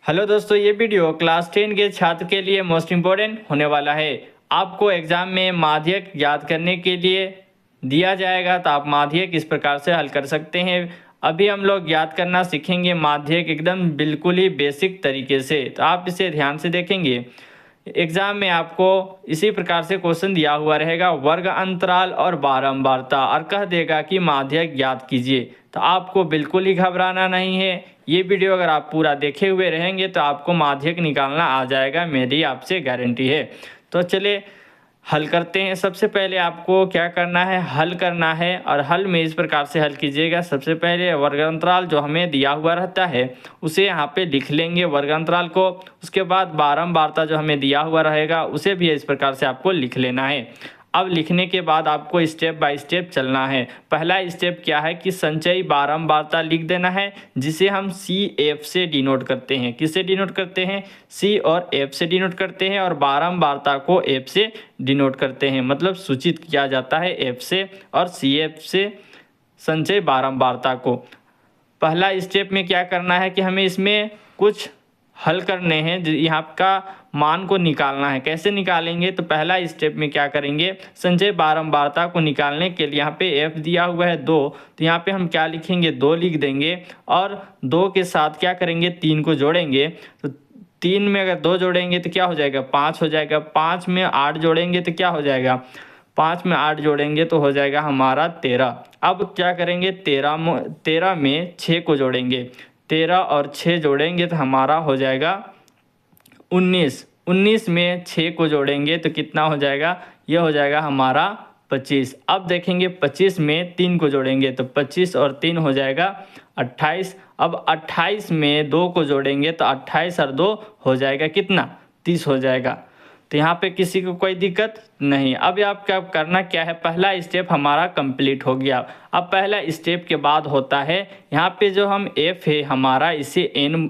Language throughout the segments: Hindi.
हेलो दोस्तों, ये वीडियो क्लास 10 के छात्र के लिए मोस्ट इम्पोर्टेंट होने वाला है। आपको एग्जाम में माध्यक याद करने के लिए दिया जाएगा, तो आप माध्यक इस प्रकार से हल कर सकते हैं। अभी हम लोग याद करना सीखेंगे माध्यक एकदम बिल्कुल ही बेसिक तरीके से, तो आप इसे ध्यान से देखेंगे। एग्जाम में आपको इसी प्रकार से क्वेश्चन दिया हुआ रहेगा, वर्ग अंतराल और बारंबारता, और कह देगा कि माध्यक याद कीजिए। तो आपको बिल्कुल ही घबराना नहीं है। ये वीडियो अगर आप पूरा देखे हुए रहेंगे तो आपको माध्यक निकालना आ जाएगा, मेरी आपसे गारंटी है। तो चलिए हल करते हैं। सबसे पहले आपको क्या करना है, हल करना है, और हल में इस प्रकार से हल कीजिएगा। सबसे पहले वर्गांतराल जो हमें दिया हुआ रहता है उसे यहाँ पे लिख लेंगे, वर्गांतराल को। उसके बाद बारंबारता जो हमें दिया हुआ रहेगा उसे भी इस प्रकार से आपको लिख लेना है। अब लिखने के बाद आपको स्टेप बाय स्टेप चलना है। पहला स्टेप क्या है कि संचयी बारंबारता लिख देना है, जिसे हम सी एफ से डिनोट करते हैं। किससे डिनोट करते हैं? सी और एफ से डिनोट करते हैं, और बारंबारता को एफ से डिनोट करते हैं, मतलब सूचित किया जाता है एफ से और सी एफ से संचय बारंबारता को। पहला स्टेप में क्या करना है कि हमें इसमें कुछ हल करने हैं, यहाँ का मान को निकालना है। कैसे निकालेंगे? तो पहला स्टेप में क्या करेंगे, संचय बारंबारता को निकालने के लिए यहाँ पे f दिया हुआ है 2, तो यहाँ पे हम क्या लिखेंगे, 2 लिख देंगे, और 2 के साथ क्या करेंगे, 3 को जोड़ेंगे। तो 3 में अगर 2 जोड़ेंगे तो क्या हो जाएगा, 5 हो जाएगा। 5 में 8 जोड़ेंगे तो क्या हो जाएगा, 5 में 8 जोड़ेंगे तो हो जाएगा हमारा 13। अब क्या करेंगे, 13 में 6 को जोड़ेंगे। 13 और 6 जोड़ेंगे तो हमारा हो जाएगा 19। 19 में 6 को जोड़ेंगे तो कितना हो जाएगा, यह हो जाएगा हमारा 25। अब देखेंगे 25 में 3 को जोड़ेंगे तो 25 और 3 हो जाएगा 28। अब 28 में 2 को जोड़ेंगे तो 28 और 2 हो जाएगा कितना, 30 हो जाएगा। तो यहाँ पे किसी को कोई दिक्कत नहीं। अब आप क्या करना क्या है, पहला स्टेप हमारा कंप्लीट हो गया। अब पहला स्टेप के बाद होता है यहाँ पे जो हम एफ है हमारा, इसे एन,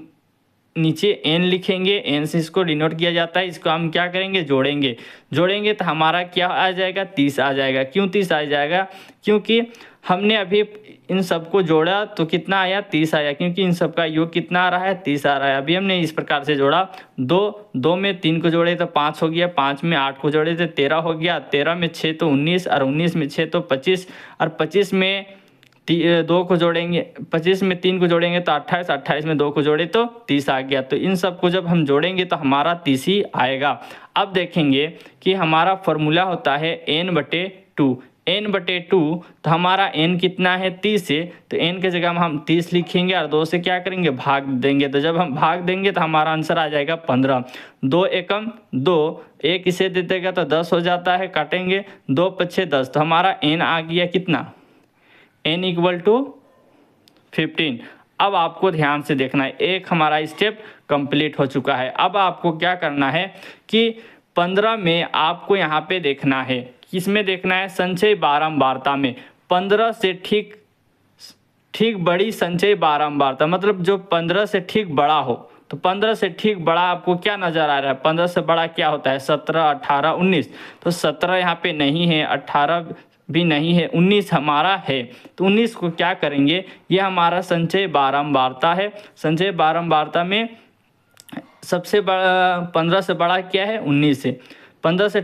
नीचे एन लिखेंगे, एन से इसको डिनोट किया जाता है। इसको हम क्या करेंगे, जोड़ेंगे तो हमारा क्या आ जाएगा, 30 आ जाएगा। क्यों 30 आ जाएगा, क्योंकि हमने अभी इन सबको जोड़ा तो कितना आया, 30 आया, क्योंकि इन सब का योग कितना आ रहा है, 30 आ रहा है। अभी हमने इस प्रकार से जोड़ा, 2 में 3 को जोड़े तो 5 हो गया, 5 में 8 को जोड़े तो 13 हो गया, 13 में 6 तो 19, और 19 में 6 तो 25, और 25 में 2 को जोड़ेंगे, 25 में 3 को जोड़ेंगे तो 28, 28 में 2 को जोड़े तो 30 आ गया। तो इन सब को जब हम जोड़ेंगे तो हमारा 30 ही आएगा। अब देखेंगे कि हमारा फॉर्मूला होता है n/2। n/2 तो हमारा n कितना है, 30 है, तो n के जगह हम 30 लिखेंगे और 2 से क्या करेंगे, भाग देंगे। तो जब हम भाग देंगे तो हमारा आंसर आ जाएगा 15। 2 एकम 2, 1 इसे दे देगा तो 10 हो जाता है, काटेंगे 2 पच्छे 10, तो हमारा n आ गया कितना, n = 15। अब आपको ध्यान से देखना है, एक हमारा स्टेप कंप्लीट हो चुका है। अब आपको क्या करना है कि 15 में आपको यहाँ पे देखना है, किसमें देखना है, संचय बारंबारता में। 15 से ठीक बड़ी संचय बारंबारता, मतलब जो 15 से ठीक बड़ा हो। तो 15 से ठीक बड़ा आपको क्या नज़र आ रहा है, 15 से बड़ा क्या होता है, 17, 18, 19। तो 17 यहाँ पे नहीं है, 18 भी नहीं है, 19 हमारा है। तो 19 को क्या करेंगे, ये हमारा संचय बारंबारता है। संचय बारंबारता में सबसे बड़ा 15 से बड़ा क्या है, 19 है। 15 से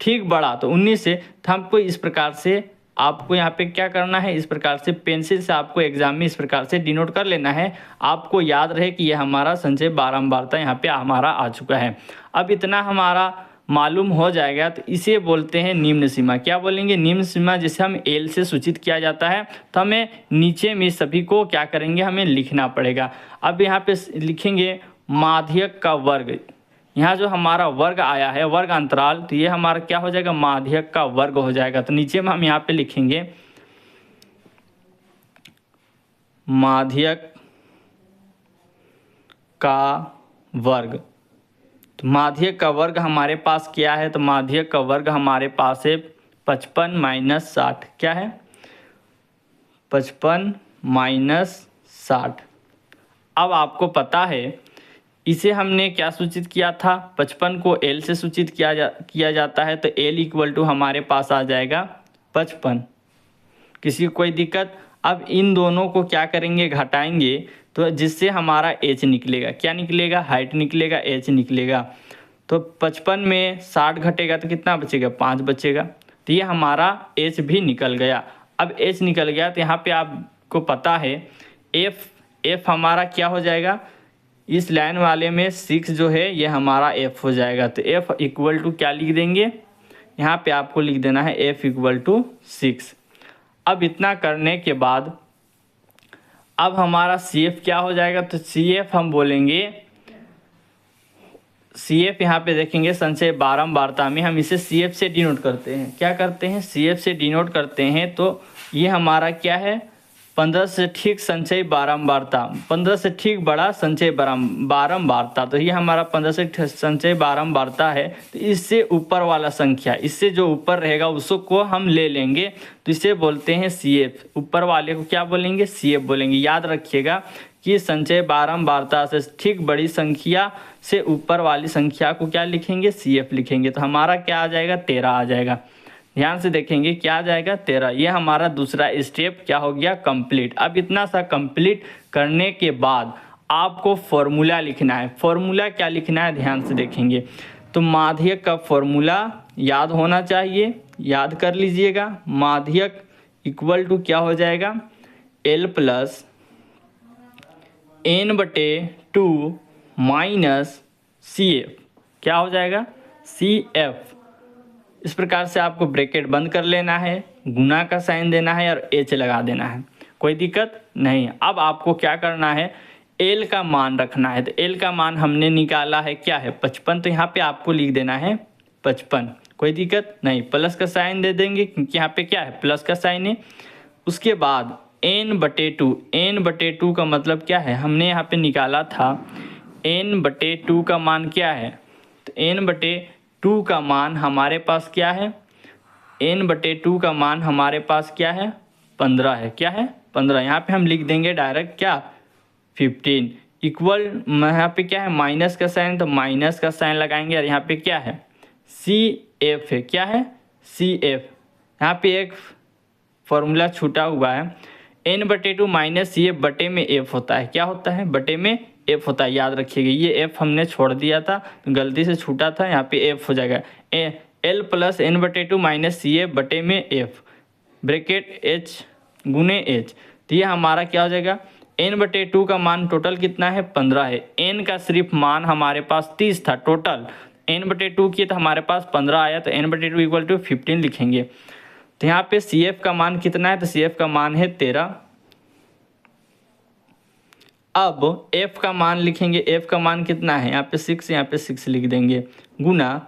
ठीक बड़ा तो 19 है। तो हमको इस प्रकार से आपको यहाँ पे क्या करना है, इस प्रकार से पेंसिल से आपको एग्जाम में इस प्रकार से डिनोट कर लेना है। आपको याद रहे कि यह हमारा संचय बारंबारता यहाँ पे हमारा आ चुका है। अब इतना हमारा मालूम हो जाएगा तो इसे बोलते हैं निम्न सीमा। क्या बोलेंगे, निम्न सीमा, जिसे हम एल से सूचित किया जाता है। तो हमें नीचे में सभी को क्या करेंगे, हमें लिखना पड़ेगा। अब यहाँ पे लिखेंगे माध्यक का वर्ग। यहाँ जो हमारा वर्ग आया है, वर्ग अंतराल, तो ये हमारा क्या हो जाएगा, माध्यक का वर्ग हो जाएगा। तो नीचे में हम यहाँ पे लिखेंगे माध्यक का वर्ग। तो माध्यक का वर्ग हमारे पास क्या है, तो माध्यक का वर्ग हमारे पास है 55 - 60। क्या है, 55 - 60। अब आपको पता है इसे हमने क्या सूचित किया था, 55 को L से सूचित किया जाता है। तो L = हमारे पास आ जाएगा 55। किसी को कोई दिक्कत? अब इन दोनों को क्या करेंगे, घटाएंगे, तो जिससे हमारा एच निकलेगा। क्या निकलेगा, हाइट निकलेगा, एच निकलेगा। तो 55 में 60 घटेगा तो कितना बचेगा, 5 बचेगा। तो ये हमारा एच भी निकल गया। अब एच निकल गया तो यहाँ पे आपको पता है एफ हमारा क्या हो जाएगा, इस लाइन वाले में 6 जो है ये हमारा एफ हो जाएगा। तो एफ इक्वल टू क्या लिख देंगे, यहाँ पे आपको लिख देना है एफ इक्वल टू 6। अब इतना करने के बाद अब हमारा सी एफ क्या हो जाएगा, तो सी एफ हम बोलेंगे, सी एफ यहाँ पे देखेंगे संचय बारंबारता में हम इसे सी एफ से डिनोट करते हैं। क्या करते हैं, सी एफ से डिनोट करते हैं। तो ये हमारा क्या है, 15 से ठीक संचय बारंबारता, 15 से ठीक बड़ा संचय बारंबारता। तो ये हमारा 15 से संचय बारंबारता है। तो इससे ऊपर वाला संख्या, इससे जो ऊपर रहेगा उसको हम ले लेंगे, तो इसे बोलते हैं सी एफ। ऊपर वाले को क्या बोलेंगे, सी एफ बोलेंगे। याद रखिएगा कि संचय बारंबारता से ठीक बड़ी संख्या से ऊपर वाली संख्या को क्या लिखेंगे, सी एफ लिखेंगे। तो हमारा क्या आ जाएगा, 13 आ जाएगा। ध्यान से देखेंगे क्या आ जाएगा, 13। ये हमारा दूसरा स्टेप क्या हो गया, कंप्लीट। अब इतना सा कंप्लीट करने के बाद आपको फॉर्मूला लिखना है। फॉर्मूला क्या लिखना है, ध्यान से देखेंगे। तो माध्यक का फॉर्मूला याद होना चाहिए, याद कर लीजिएगा। माध्यक इक्वल टू क्या हो जाएगा, L plus n/2 minus C F. क्या हो जाएगा, सी एफ। इस प्रकार से आपको ब्रैकेट बंद कर लेना है, गुना का साइन देना है और एच लगा देना है, कोई दिक्कत नहीं। अब आपको क्या करना है, एल का मान रखना है। तो एल का मान हमने निकाला है क्या है, 55। तो यहाँ पे आपको लिख देना है 55, कोई दिक्कत नहीं। प्लस का साइन दे देंगे क्योंकि यहाँ पे क्या है, प्लस का साइन है। उसके बाद n/2, n/2 का मतलब क्या है, हमने यहाँ पे निकाला था n/2 का मान क्या है। तो n/2 का मान हमारे पास क्या है, n/2 का मान हमारे पास क्या है, 15 है। क्या है, 15। यहाँ पे हम लिख देंगे डायरेक्ट क्या, 15 इक्वल, यहाँ पे क्या है, माइनस का साइन, तो माइनस का साइन लगाएंगे। और यहाँ पे क्या है, सी एफ है। क्या है, सी एफ। यहाँ पे एक फॉर्मूला छूटा हुआ है, n/2 माइनस सी एफ बटे में एफ होता है। क्या होता है, बटे में एफ होता है। याद रखिएगा, ये एफ हमने छोड़ दिया था, गलती से छूटा था, यहाँ पे एफ हो जाएगा। L plus n/2 minus C F बटे में एफ, ब्रैकेट एच गुने एच। तो ये हमारा क्या हो जाएगा, n/2 का मान टोटल कितना है, 15 है। n का सिर्फ मान हमारे पास 30 था टोटल, n/2 की तो हमारे पास 15 आया। तो n/2 इक्वल टू 15 लिखेंगे। तो यहाँ पे सी एफ का मान कितना है, तो सी एफ का मान है 13। अब f का मान लिखेंगे, f का मान कितना है, यहाँ पे 6, यहाँ पे 6 लिख देंगे, गुना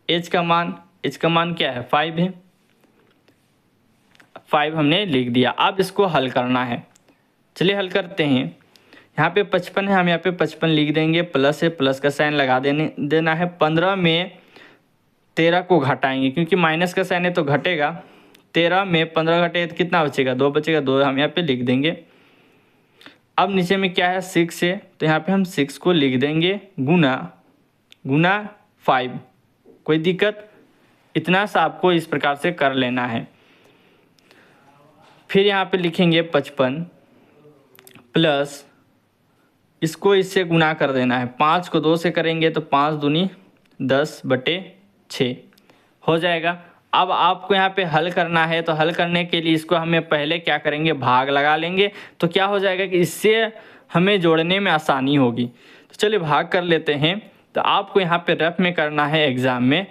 h का मान क्या है, 5 है, 5 हमने लिख दिया। अब इसको हल करना है, चलिए हल करते हैं। यहाँ पे 55 है, हम यहाँ पे 55 लिख देंगे, प्लस है, प्लस का साइन लगा देना है। 15 में 13 को घटाएंगे क्योंकि माइनस का साइन है तो घटेगा। 13 में 15 घटेगा तो कितना बचेगा, 2 बचेगा, 2 हम यहाँ पे लिख देंगे। अब नीचे में क्या है, 6 है, तो यहाँ पे हम 6 को लिख देंगे, गुना 5, कोई दिक्कत। इतना सा आपको इस प्रकार से कर लेना है। फिर यहाँ पे लिखेंगे 55 प्लस, इसको इससे गुना कर देना है। 5 को 2 से करेंगे तो 5 दूनी 10/6 हो जाएगा। अब आपको यहाँ पे हल करना है, तो हल करने के लिए इसको हमें पहले क्या करेंगे, भाग लगा लेंगे। तो क्या हो जाएगा कि इससे हमें जोड़ने में आसानी होगी। तो चलिए भाग कर लेते हैं। तो आपको यहाँ पे रफ में करना है एग्ज़ाम में,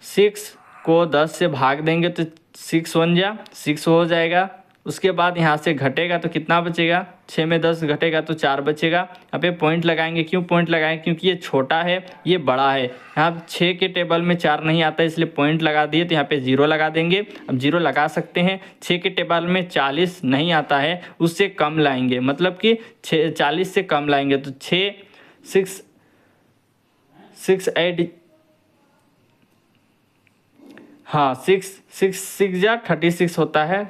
6 को 10 से भाग देंगे तो 6 1 जा 6 हो जाएगा। उसके बाद यहाँ से घटेगा तो कितना बचेगा, 6 में 10 घटेगा तो 4 बचेगा। यहाँ पे पॉइंट लगाएंगे, क्यों पॉइंट लगाएंगे, क्योंकि ये छोटा है ये बड़ा है। यहाँ 6 के टेबल में 4 नहीं आता इसलिए पॉइंट लगा दिए, तो यहाँ पे 0 लगा देंगे। अब 0 लगा सकते हैं। 6 के टेबल में 40 नहीं आता है, उससे कम लाएंगे, मतलब कि 40 से कम लाएंगे तो 6 8 हाँ 6 जा 36 होता है।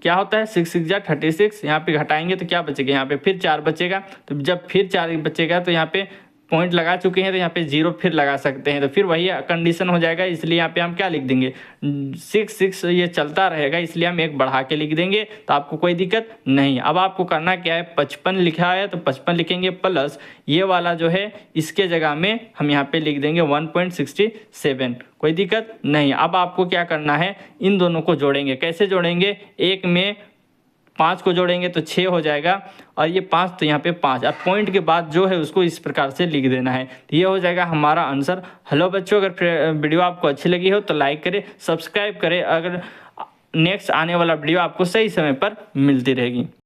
क्या होता है, 6 6 जा 36। यहाँ पे घटाएंगे तो क्या बचेगा, यहाँ पे फिर 4 बचेगा। तो जब फिर 4 बचेगा तो यहाँ पे पॉइंट लगा चुके हैं तो यहाँ पे 0 फिर लगा सकते हैं, तो फिर वही कंडीशन हो जाएगा। इसलिए यहाँ पे हम क्या लिख देंगे, 6 ये चलता रहेगा, इसलिए हम 1 बढ़ा के लिख देंगे, तो आपको कोई दिक्कत नहीं। अब आपको करना क्या है, 55 लिखा है तो 55 लिखेंगे, प्लस ये वाला जो है इसके जगह में हम यहाँ पे लिख देंगे 1.67, कोई दिक्कत नहीं। अब आपको क्या करना है, इन दोनों को जोड़ेंगे। कैसे जोड़ेंगे, 1 में 5 को जोड़ेंगे तो 6 हो जाएगा, और ये 5 तो यहाँ पे 5। अब पॉइंट के बाद जो है उसको इस प्रकार से लिख देना है, तो ये हो जाएगा हमारा आंसर। हेलो बच्चों, अगर वीडियो आपको अच्छी लगी हो तो लाइक करें, सब्सक्राइब करें, अगर नेक्स्ट आने वाला वीडियो आपको सही समय पर मिलती रहेगी।